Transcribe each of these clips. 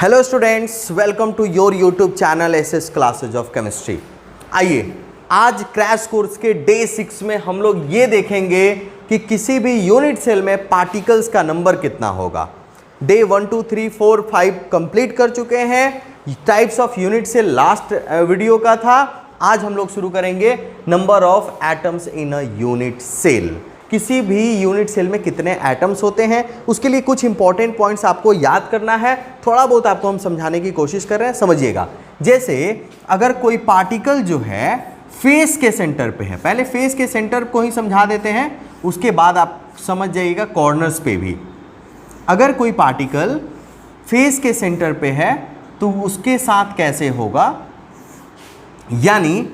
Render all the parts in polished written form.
Hello students, welcome to your YouTube channel SS classes of chemistry. आइए आज crash course के day 6 में हम लोग ये देखेंगे कि किसी भी यूनिट सेल में पार्टिकल्स का नंबर कितना होगा। डे 1, 2, 3, 4, 5 कंप्लीट कर चुके हैं। Types of unit cell last video का था। आज हम लोग शुरू करेंगे number of atoms in a unit cell. किसी भी यूनिट सेल में कितने एटम्स होते हैं, उसके लिए कुछ इंपॉर्टेंट पॉइंट्स आपको याद करना है। थोड़ा बहुत आपको हम समझाने की कोशिश कर रहे हैं, समझिएगा। जैसे अगर कोई पार्टिकल जो है फेस के सेंटर पे है, पहले फेस के सेंटर को ही समझा देते हैं, उसके बाद आप समझ जाइएगा कॉर्नर्स पे भी। अगर कोई पार्टिकल फेस के सेंटर पे है तो उसके साथ कैसे होगा, यानी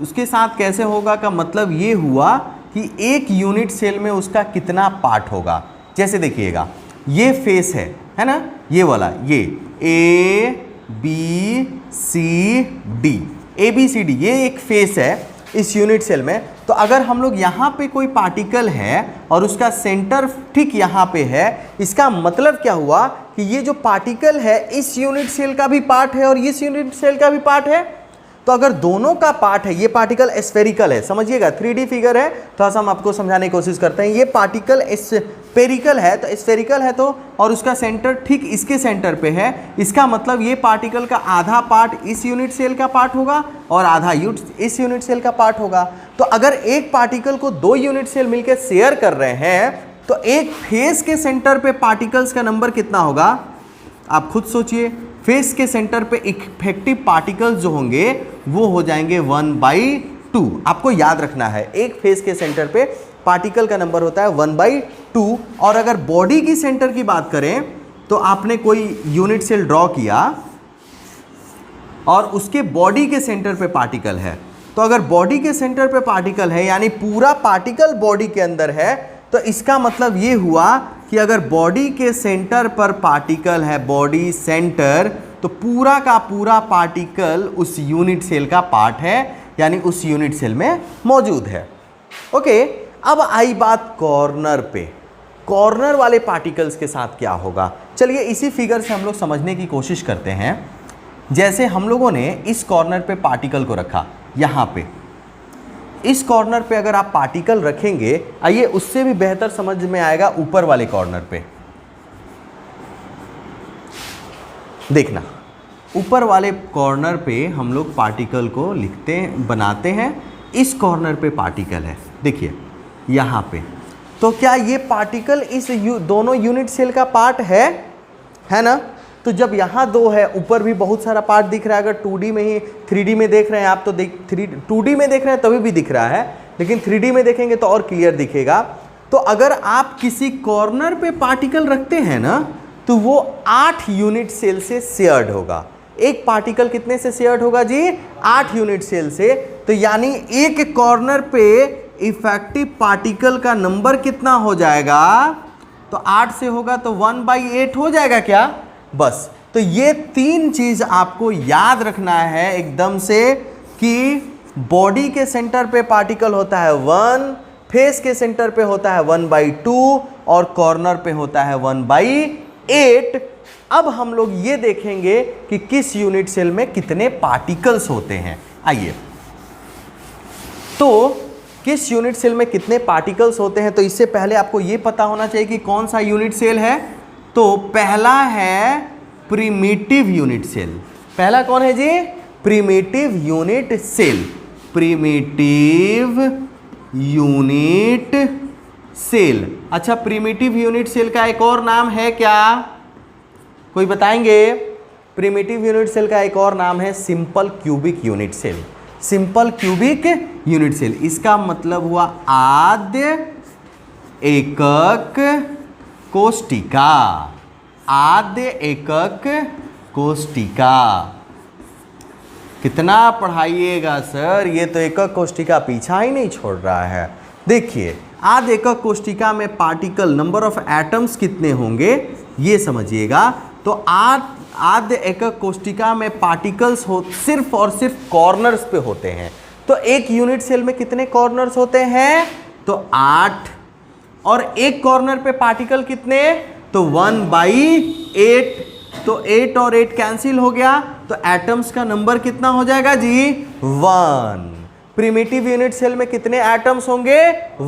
उसके साथ कैसे होगा का मतलब ये हुआ कि एक यूनिट सेल में उसका कितना पार्ट होगा। जैसे देखिएगा ये फेस है ना, ये वाला, ये A B C D, A B C D, ये एक फेस है इस यूनिट सेल में। तो अगर हम लोग यहाँ पे कोई पार्टिकल है और उसका सेंटर ठीक यहाँ पे है, इसका मतलब क्या हुआ कि ये जो पार्टिकल है इस यूनिट सेल का भी पार्ट है और इस यूनिट सेल का भी पार्ट है। तो अगर दोनों का पार्ट है, ये पार्टिकल स्फेरिकल है, समझिएगा 3D फिगर है, थोड़ा सा हम आपको समझाने की कोशिश करते हैं। ये पार्टिकल स्फेरिकल है, तो स्फेरिकल है तो और उसका सेंटर ठीक इसके सेंटर पे है, इसका मतलब ये पार्टिकल का आधा पार्ट इस यूनिट सेल का पार्ट होगा और आधा इस यूनिट सेल का पार्ट होगा। तो अगर एक पार्टिकल को दो यूनिट सेल मिलकर शेयर कर रहे हैं तो एक फेस के सेंटर पे पार्टिकल्स का नंबर कितना होगा, आप खुद सोचिए। फेस के सेंटर पे इफेक्टिव पार्टिकल्स जो होंगे वो हो जाएंगे 1/2। आपको याद रखना है, एक फेस के सेंटर पे पार्टिकल का नंबर होता है 1/2। और अगर बॉडी की सेंटर की बात करें तो आपने कोई यूनिट सेल ड्रॉ किया और उसके बॉडी के सेंटर पे पार्टिकल है, तो अगर बॉडी के सेंटर पे पार्टिकल है यानी पूरा पार्टिकल बॉडी के अंदर है, तो इसका मतलब ये हुआ कि अगर बॉडी के सेंटर पर पार्टिकल है, बॉडी सेंटर, तो पूरा का पूरा पार्टिकल उस यूनिट सेल का पार्ट है, यानी उस यूनिट सेल में मौजूद है। ओके, अब आई बात कॉर्नर पे। कॉर्नर वाले पार्टिकल्स के साथ क्या होगा, चलिए इसी फिगर से हम लोग समझने की कोशिश करते हैं। जैसे हम लोगों ने इस कॉर्नर पे पार्टिकल को रखा, यहाँ पे इस कॉर्नर पे अगर आप पार्टिकल रखेंगे, आइए उससे भी बेहतर समझ में आएगा ऊपर वाले कॉर्नर पे। देखना, ऊपर वाले कॉर्नर पे हम लोग पार्टिकल को लिखते हैं, बनाते हैं। इस कॉर्नर पे पार्टिकल है, देखिए यहाँ पे। तो क्या ये पार्टिकल इस दोनों यूनिट सेल का पार्ट है ना? तो जब यहाँ दो है, ऊपर भी बहुत सारा पार्ट दिख रहा है। अगर 2D में ही 3D में देख रहे हैं आप तो 2D में देख रहे हैं तभी भी दिख रहा है, लेकिन 3D में देखेंगे तो और क्लियर दिखेगा। तो अगर आप किसी कॉर्नर पे पार्टिकल रखते हैं ना, तो वो 8 यूनिट सेल से शेयर्ड होगा। एक पार्टिकल कितने से शेयर्ड होगा जी? 8 यूनिट सेल से। तो यानी एक कॉर्नर पे इफेक्टिव पार्टिकल का नंबर कितना हो जाएगा? तो 8 से होगा तो 1/8 हो जाएगा क्या? बस। तो ये 3 चीज आपको याद रखना है एकदम से, कि बॉडी के सेंटर पे पार्टिकल होता है 1, फेस के सेंटर पे होता है 1/2 और कॉर्नर पे होता है 1/8। अब हम लोग ये देखेंगे कि किस यूनिट सेल में कितने पार्टिकल्स होते हैं। आइए, तो किस यूनिट सेल में कितने पार्टिकल्स होते हैं, तो इससे पहले आपको ये पता होना चाहिए कि कौन सा यूनिट सेल है। तो पहला है प्रिमिटिव यूनिट सेल। पहला कौन है जी? Primitive unit cell. Primitive unit cell. अच्छा, प्रिमिटिव यूनिट सेल का एक और नाम है क्या, कोई बताएंगे? प्रिमिटिव यूनिट सेल का एक और नाम है simple cubic unit cell. Simple cubic unit cell, इसका मतलब हुआ आद्य एकक कोष्टिका। आद्य एकक कोष्टिका। कितना पढ़ाइएगा सर, ये तो एकक कोष्टिका पीछा ही नहीं छोड़ रहा है। देखिए, आद्य एकक कोष्टिका में पार्टिकल नंबर ऑफ एटम्स कितने होंगे ये समझिएगा। तो आद्य एकक कोष्टिका में पार्टिकल्स सिर्फ और सिर्फ कॉर्नर्स पे होते हैं। तो एक यूनिट सेल में कितने कॉर्नर्स होते हैं? तो 8। और एक कॉर्नर पे पार्टिकल कितने? तो 1/8 तो 8 और 8 कैंसिल हो गया, तो एटम्स का नंबर कितना हो जाएगा जी? 1। प्रिमिटिव यूनिट सेल में कितने एटम्स होंगे?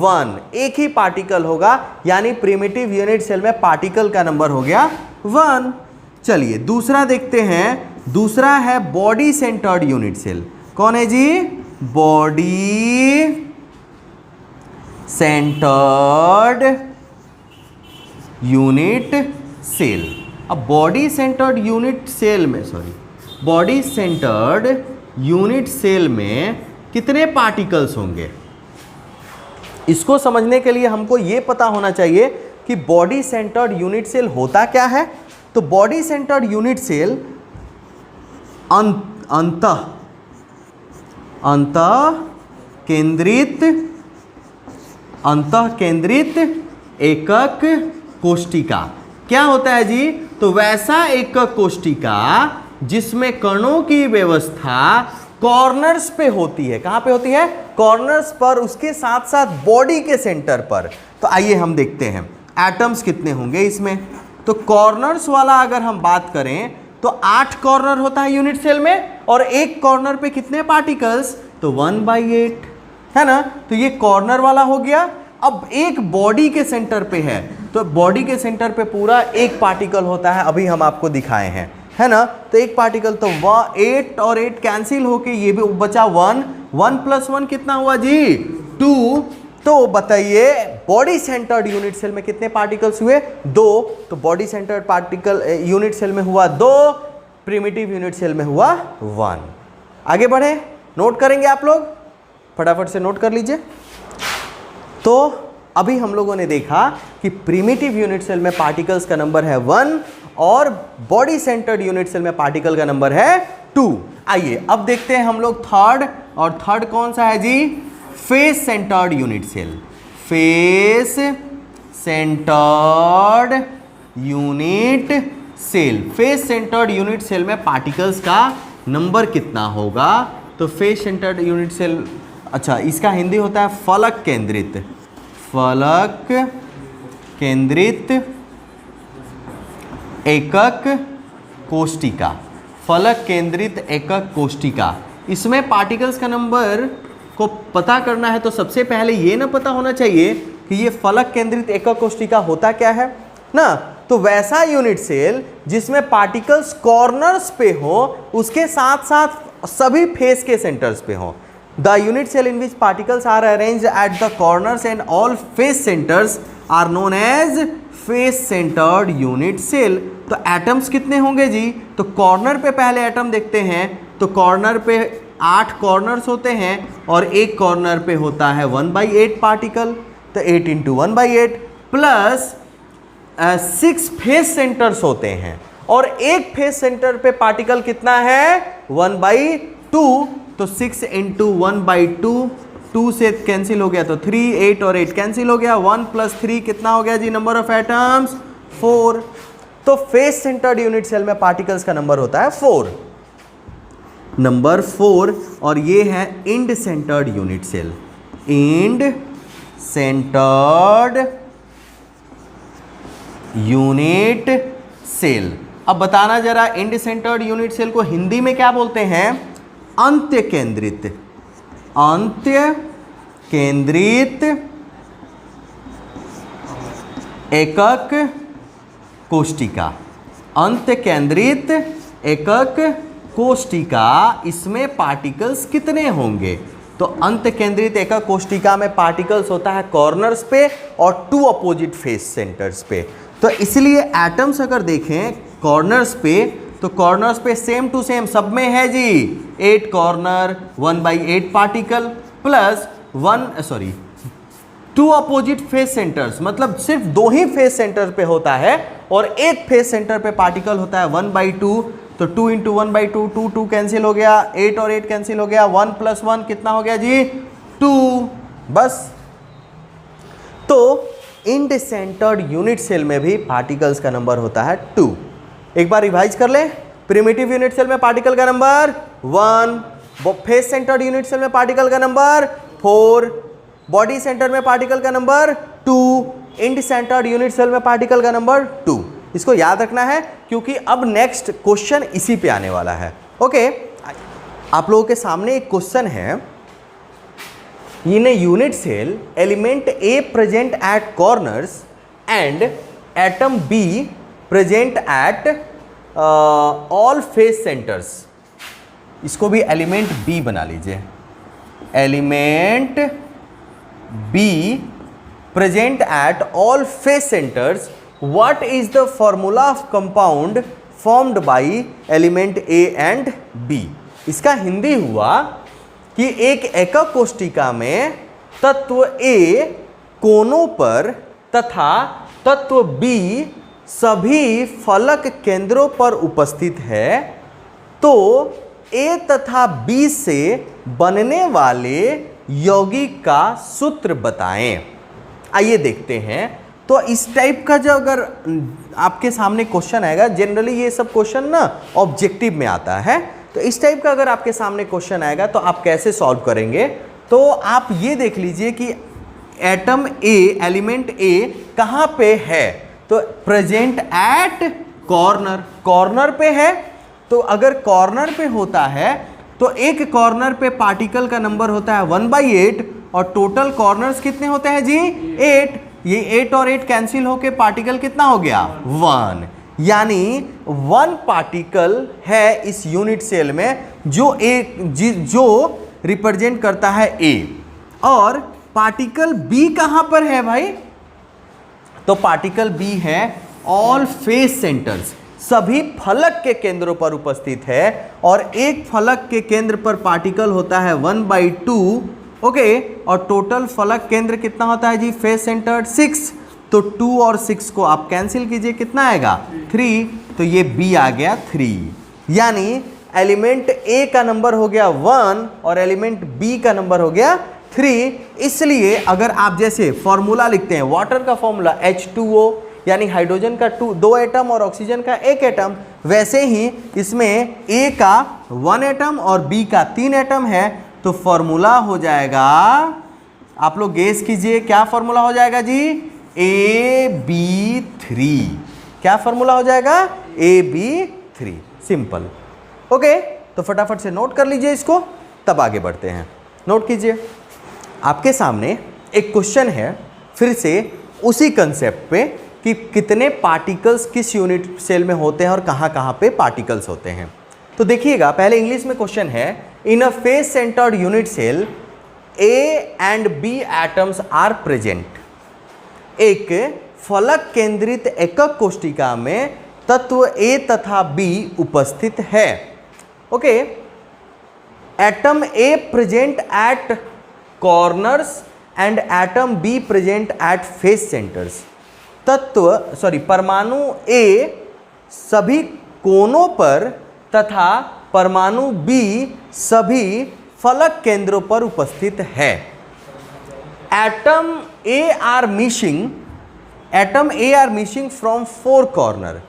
1। एक ही पार्टिकल होगा, यानी प्रिमिटिव यूनिट सेल में पार्टिकल का नंबर हो गया 1। चलिए दूसरा देखते हैं। दूसरा है बॉडी सेंटर्ड यूनिट सेल। कौन है जी? Body centred unit cell. अब बॉडी सेंटर्ड यूनिट सेल में बॉडी सेंटर्ड यूनिट सेल में कितने पार्टिकल्स होंगे? इसको समझने के लिए हमको ये पता होना चाहिए कि बॉडी सेंटर्ड यूनिट सेल होता क्या है। तो बॉडी सेंटर्ड यूनिट सेल अंतः केंद्रित एकक कोशिका क्या होता है जी? तो वैसा एकक कोशिका जिसमें कणों की व्यवस्था कॉर्नर्स पे होती है। कहां पे होती है? कॉर्नर्स पर, उसके साथ साथ बॉडी के सेंटर पर। तो आइए हम देखते हैं एटम्स कितने होंगे इसमें। तो कॉर्नर्स वाला अगर हम बात करें तो 8 कॉर्नर होता है यूनिट सेल में, और एक कॉर्नर पे कितने पार्टिकल्स? तो 1/8 है ना। तो ये कॉर्नर वाला हो गया। अब एक बॉडी के सेंटर पे है, तो बॉडी के सेंटर पे पूरा एक पार्टिकल होता है, अभी हम आपको दिखाए हैं, है ना। तो एक पार्टिकल, तो 8 और 8 कैंसिल होके ये भी बचा 1। 1 + 1 कितना हुआ जी? 2। तो बताइए बॉडी सेंटर्ड यूनिट सेल में कितने पार्टिकल्स हुए? 2। तो body centred particle unit cell में हुआ 2, प्रिमिटिव यूनिट सेल में हुआ 1। आगे बढ़े, नोट करेंगे आप लोग, फटाफट से नोट कर लीजिए। तो अभी हम लोगों ने देखा कि प्रिमिटिव यूनिट सेल में पार्टिकल्स का नंबर है 1 और बॉडी सेंटर्ड यूनिट सेल में पार्टिकल का नंबर है 2। आइए अब देखते हैं हम लोग थर्ड, और थर्ड कौन सा है जी? Face centred unit cell. Face centred unit cell. Face centred unit cell में पार्टिकल्स का नंबर कितना होगा? तो फेस सेंटर्ड यूनिट सेल, अच्छा इसका हिंदी होता है फलक केंद्रित। फलक केंद्रित एकक कोशिका। फलक केंद्रित एकक कोशिका। इसमें पार्टिकल्स का नंबर को पता करना है तो सबसे पहले ये ना पता होना चाहिए कि ये फलक केंद्रित एकक कोशिका होता क्या है ना। तो वैसा यूनिट सेल जिसमें पार्टिकल्स कॉर्नर्स पे हो, उसके साथ साथ सभी फेस के सेंटर्स पे हो। The unit cell in which particles are arranged at the corners and all face centres are known as face centred unit cell. तो एटम्स कितने होंगे जी? तो कॉर्नर पे पहले एटम देखते हैं। तो कॉर्नर पे 8 कॉर्नर्स होते हैं और एक कॉर्नर पे होता है 1/8 पार्टिकल। तो 8 × 1/8 प्लस 6 फेस सेंटर्स होते हैं, और एक फेस सेंटर पे पार्टिकल कितना है? 1/2। तो 6 × 1/2, 2 से कैंसिल हो गया तो 3, 8 और 8 कैंसिल हो गया। 1 + 3 कितना हो गया जी? Number of atoms 4। तो फेस सेंटर्ड यूनिट सेल में पार्टिकल्स का नंबर होता है 4, नंबर 4। और ये है end centred unit cell. End centred unit cell. अब बताना जरा, इंड सेंटर्ड यूनिट सेल को हिंदी में क्या बोलते हैं? अंत्य केंद्रित। अंत्य केंद्रित एकक कोशिका। अंत्य केंद्रित एकक कोशिका, इसमें पार्टिकल्स कितने होंगे? तो अंत केंद्रित एकक कोशिका में पार्टिकल्स होता है कॉर्नर्स पे और 2 अपोजिट फेस सेंटर्स पे। तो इसलिए एटम्स अगर देखें कॉर्नर्स पे, तो कॉर्नर्स पे सेम टू सेम सब में है जी 8 corner, 1/8 particle plus 2 opposite face centres, मतलब सिर्फ 2 ही फेस सेंटर पे होता है और एक फेस सेंटर पे पार्टिकल होता है 1/2। तो 2 × 1/2, 2 कैंसिल हो गया, 8 और 8 कैंसिल हो गया, 1 + 1 कितना हो गया जी? 2। बस। तो इंड सेंटर्ड यूनिट सेल में भी पार्टिकल्स का नंबर होता है 2। एक बार रिवाइज कर ले। प्रिमिटिव यूनिट सेल में पार्टिकल का number 1, face centred unit cell में पार्टिकल का नंबर 4, बॉडी सेंटर में पार्टिकल का number 2, end centred unit cell में पार्टिकल का नंबर 2। इसको याद रखना है क्योंकि अब नेक्स्ट क्वेश्चन इसी पे आने वाला है। ओके, आप लोगों के सामने एक क्वेश्चन है, in a unit cell element A present at corners and atom B present at all face centres. इसको भी एलिमेंट बी बना लीजिए, element B present at all face centres, what is the formula of compound formed by element A and B. इसका हिंदी हुआ कि एक एकक कोष्टिका में तत्व ए कोनों पर तथा तत्व बी सभी फलक केंद्रों पर उपस्थित है, तो ए तथा बी से बनने वाले यौगिक का सूत्र बताएं। आइए देखते हैं। तो इस टाइप का जो अगर आपके सामने क्वेश्चन आएगा, जनरली ये सब क्वेश्चन ना ऑब्जेक्टिव में आता है, तो इस टाइप का अगर आपके सामने क्वेश्चन आएगा तो आप कैसे सॉल्व करेंगे। तो आप ये देख लीजिए कि एटम ए, एलिमेंट ए कहाँ पे है, तो प्रेजेंट एट कॉर्नर, कॉर्नर पे है। तो अगर कॉर्नर पे होता है तो एक कॉर्नर पे पार्टिकल का नंबर होता है 1/8 और टोटल कॉर्नर्स कितने होते हैं जी 8। ये 8 और 8 कैंसिल होके पार्टिकल कितना हो गया 1, यानी 1 पार्टिकल है इस यूनिट सेल में जो रिप्रेजेंट करता है ए। और पार्टिकल बी कहां पर है भाई, तो पार्टिकल बी है ऑल फेस सेंटर्स, सभी फलक के केंद्रों पर उपस्थित है। और एक फलक के केंद्र पर पार्टिकल होता है 1/2, ओके, और टोटल फलक केंद्र कितना होता है जी फेस सेंटर 6। तो 2 और 6 को आप कैंसिल कीजिए, कितना आएगा 3, तो ये बी आ गया 3, यानी एलिमेंट ए का नंबर हो गया 1 और एलिमेंट बी का नंबर हो गया 3। इसलिए अगर आप जैसे फॉर्मूला लिखते हैं, वाटर का फॉर्मूला H2O, यानी हाइड्रोजन का 2 एटम और ऑक्सीजन का 1 एटम, वैसे ही इसमें ए का 1 एटम और बी का 3 एटम है। तो फॉर्मूला हो जाएगा, आप लोग गेस कीजिए क्या फॉर्मूला हो जाएगा जी AB3। क्या फॉर्मूला हो जाएगा AB3, सिंपल। ओके, तो फटाफट से नोट कर लीजिए इसको, तब आगे बढ़ते हैं। नोट कीजिए, आपके सामने एक क्वेश्चन है फिर से उसी कंसेप्ट पे कि कितने पार्टिकल्स किस यूनिट सेल में होते हैं और कहाँ कहाँ पे पार्टिकल्स होते हैं। तो देखिएगा, पहले इंग्लिश में क्वेश्चन है, in a face centred unit cell A and B atoms are present. एक फलक केंद्रित एकक कोष्टिका में तत्व ए तथा बी उपस्थित है। Okay, atom A present at corners and atom B present at face centres. परमाणु ए सभी कोनों पर तथा परमाणु बी सभी फलक केंद्रों पर उपस्थित है। Atom A R missing from 4 corner.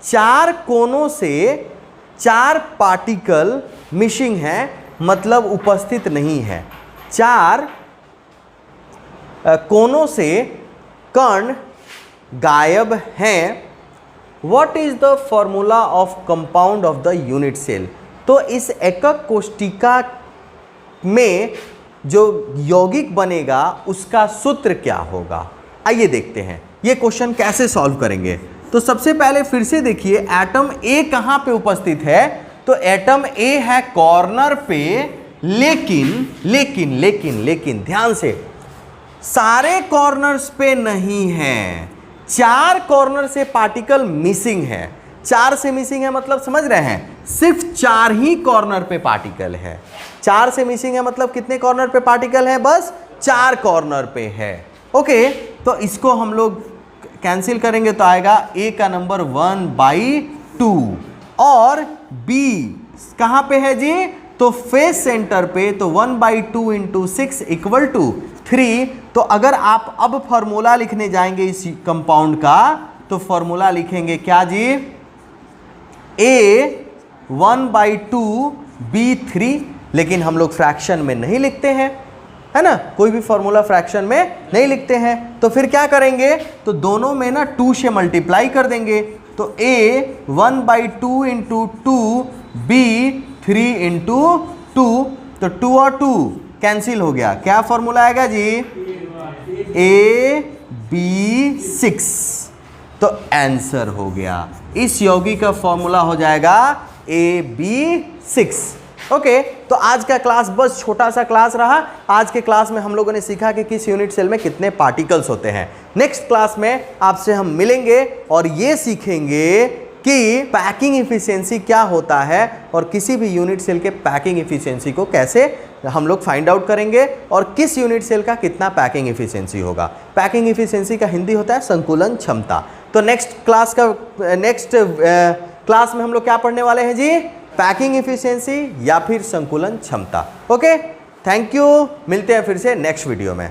4 कोनों से 4 पार्टिकल मिसिंग है, मतलब उपस्थित नहीं है। 4 कोनों से कण गायब हैं। What is the formula of compound of the unit cell. तो इस एकक कोष्टिका में जो यौगिक बनेगा उसका सूत्र क्या होगा, आइए देखते हैं ये क्वेश्चन कैसे सॉल्व करेंगे। तो सबसे पहले फिर से देखिए, एटम ए कहां पे उपस्थित है, तो एटम ए है कॉर्नर पे, लेकिन ध्यान से, सारे कॉर्नर्स पे नहीं है। 4 कॉर्नर से पार्टिकल मिसिंग है। 4 से मिसिंग है मतलब समझ रहे हैं, सिर्फ 4 ही कॉर्नर पे पार्टिकल है। 4 से मिसिंग है मतलब कितने कॉर्नर पे पार्टिकल है, बस 4 कॉर्नर पे है। ओके, तो इसको हम लोग कैंसिल करेंगे तो आएगा ए का नंबर 1/2 और बी कहां पे है जी, तो फेस सेंटर पे, तो 1/2 × 6 = 3। तो अगर आप अब फॉर्मूला लिखने जाएंगे इस कंपाउंड का, तो फॉर्मूला लिखेंगे क्या जी, A 1/2 B3। लेकिन हम लोग फ्रैक्शन में नहीं लिखते हैं, है ना, कोई भी फॉर्मूला फ्रैक्शन में नहीं लिखते हैं। तो फिर क्या करेंगे, तो दोनों में ना 2 से मल्टीप्लाई कर देंगे। तो A 1/2 इंटू 2, B 3 इंटू 2, तो 2 और 2 कैंसिल हो गया। क्या फॉर्मूला आएगा जी? AB6, तो आंसर हो गया। इस यौगिक का फॉर्मूला हो जाएगा AB6। ओके, तो आज का क्लास बस छोटा सा क्लास रहा। आज के क्लास में हम लोगों ने सीखा कि किस यूनिट सेल में कितने पार्टिकल्स होते हैं। नेक्स्ट क्लास में आपसे हम मिलेंगे और ये सीखेंगे कि पैकिंग इफिशिएंसी क्या होता है और किसी भी यूनिट सेल के पैकिंग इफिशिएंसी को कैसे हम लोग फाइंड आउट करेंगे और किस यूनिट सेल का कितना पैकिंग इफिशिएंसी होगा। पैकिंग इफिशिएंसी का हिंदी होता है संकुलन क्षमता। तो नेक्स्ट क्लास में हम लोग क्या पढ़ने वाले हैं जी? पैकिंग इफिशिएंसी या फिर संकुलन क्षमता। ओके, थैंक यू, मिलते हैं फिर से नेक्स्ट वीडियो में।